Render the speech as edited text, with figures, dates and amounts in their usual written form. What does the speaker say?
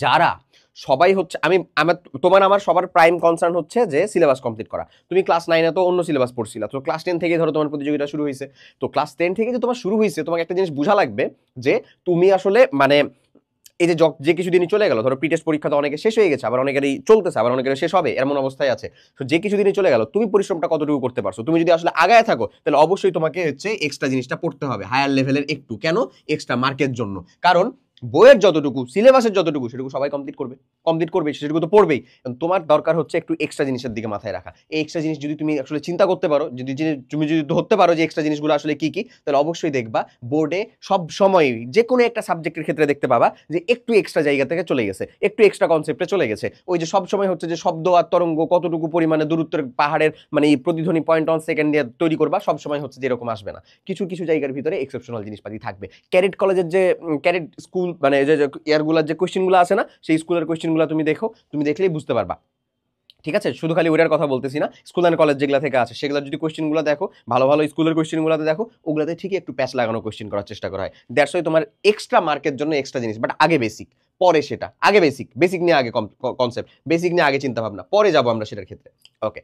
যারা সবাই হচ্ছে তোমার আমার সবার প্রাইম কনসার্ন হচ্ছে যে সিলেবাস কমপ্লিট করা। তুমি ক্লাস 9 তো অন্য সিলেবাস পড়ছিলা, তো ক্লাস 10 থেকে ধরো তোমার প্রতিযোগিতা শুরু হয়েছে। তো ক্লাস 10 থেকে যে তোমার শুরু হয়েছে, তোমাকে একটা জিনিস বোঝা লাগবে যে তুমি আসলে মানে এই যে যে কিছুদিনই চলে গেল, ধরো প্রিটেস্ট পরীক্ষা তো অনেকে শেষ হয়ে গেছে, আবার অনেকেরই চলতেছে, আবার অনেকের শেষ হবে, এমন অবস্থায় আছে। তো যে কিছুদিনই চলে গেল, তুমি পরিশ্রমটা কতটুকু করতে পারছো? তুমি যদি আসলে আগায় থাকো, তাহলে অবশ্যই তোমাকে হচ্ছে এক্সট্রা জিনিসটা পড়তে হবে, হায়ার লেভেলের একটু। কেন? এক্সট্রা মার্কের জন্য। কারণ বইয়ের যতটুকু, সিলেবাসের যতটুকু, সেটুকু সবাই কমপ্লিট করবে, সেটুকু তো পড়বেই। তোমার দরকার হচ্ছে একটু এক্সট্রা জিনিসের দিকে মাথায় রাখা। এই এক্সট্রা জিনিস যদি তুমি আসলে চিন্তা করতে পারো, তুমি যদি ধরতে পারো যে এক্সট্রা জিনিসগুলো আসলে কি কি, তাহলে অবশ্যই দেখবা বোর্ডে সব সময় যে কোনো একটা সাবজেক্টের ক্ষেত্রে দেখতে পাবা যে একটু এক্সট্রা জায়গা থেকে চলে গেছে, একটু এক্সট্রা কনসেপ্টে চলে গেছে। ওই যে সব সময় হচ্ছে যে শব্দ আর তরঙ্গ কতটুকু পরিমাণে দূরত্বের পাহাড়ের মানে এই প্রতিধ্বনি পয়েন্ট অন সেকেন্ড দিয়ে তৈরি করবা, সব সময় হচ্ছে যে এরকম আসবে না। কিছু কিছু জায়গার ভিতরে এক্সেপশনাল জিনিসপাতি থাকবে। ক্যারেট কলেজের যে ক্যারেট স্কুল মানে যে ইয়ারগুলোর যে কোশ্চেনগুলো আছে না, সেই স্কুলের কোশ্চেনগুলো তুমি দেখো, তুমি দেখলেই বুঝতে পারবা। ঠিক আছে, শুধু খালি ওইটার কথা বলতেছি না, স্কুল অ্যান্ড কলেজ যেগুলো থেকে আছে সেগুলো যদি কোশ্চেনগুলো দেখো, ভালো ভালো স্কুলের কোশ্চেনগুলোতে দেখো, ওগুলোতে ঠিকই একটু প্যাচ লাগানো কোশ্চেন করার চেষ্টা করা হয়। দ্যাটস ওয়াই তোমার এক্সট্রা মার্কের জন্য এক্সট্রা জিনিস, বাট আগে বেসিক, পরে সেটা। আগে বেসিক, বেসিক নিয়ে আগে কনসেপ্ট, বেসিক নিয়ে আগে চিন্তা ভাবনা, পরে যাবো আমরা সেটার ক্ষেত্রে। ওকে।